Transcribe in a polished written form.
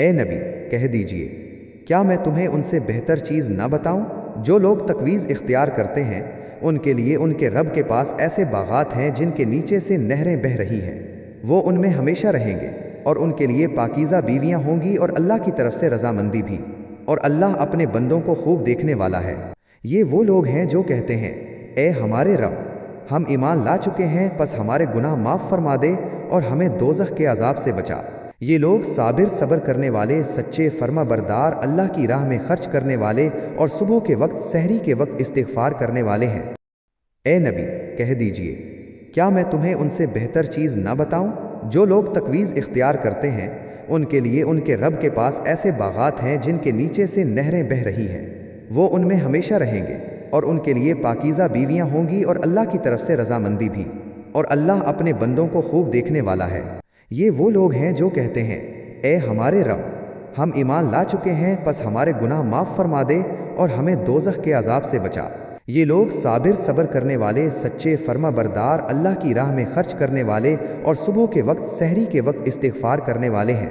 اے نبی کہہ دیجئے، کیا میں تمہیں ان سے بہتر چیز نہ بتاؤں؟ جو لوگ تقویز اختیار کرتے ہیں ان کے لیے ان کے رب کے پاس ایسے باغات ہیں جن کے نیچے سے نہریں بہہ رہی ہیں، وہ ان میں ہمیشہ رہیں گے، اور ان کے لیے پاکیزہ بیویاں ہوں گی اور اللہ کی طرف سے رضامندی بھی، اور اللہ اپنے بندوں کو خوب دیکھنے والا ہے۔ یہ وہ لوگ ہیں جو کہتے ہیں، اے ہمارے رب، ہم ایمان لا چکے ہیں، پس ہمارے گناہ معاف فرما دے اور ہمیں دوزخ کے عذاب سے بچا۔ یہ لوگ صبر کرنے والے، سچے فرما بردار، اللہ کی راہ میں خرچ کرنے والے اور صبح کے وقت سحری کے وقت استغفار کرنے والے ہیں۔ اے نبی کہہ دیجئے، کیا میں تمہیں ان سے بہتر چیز نہ بتاؤں؟ جو لوگ تقویز اختیار کرتے ہیں ان کے لیے ان کے رب کے پاس ایسے باغات ہیں جن کے نیچے سے نہریں بہہ رہی ہیں، وہ ان میں ہمیشہ رہیں گے، اور ان کے لیے پاکیزہ بیویاں ہوں گی اور اللہ کی طرف سے رضامندی بھی، اور اللہ اپنے بندوں کو خوب دیکھنے والا ہے۔ یہ وہ لوگ ہیں جو کہتے ہیں، اے ہمارے رب، ہم ایمان لا چکے ہیں، پس ہمارے گناہ معاف فرما دے اور ہمیں دوزخ کے عذاب سے بچا۔ یہ لوگ صبر کرنے والے، سچے فرما بردار، اللہ کی راہ میں خرچ کرنے والے اور صبح کے وقت سحری کے وقت استغفار کرنے والے ہیں۔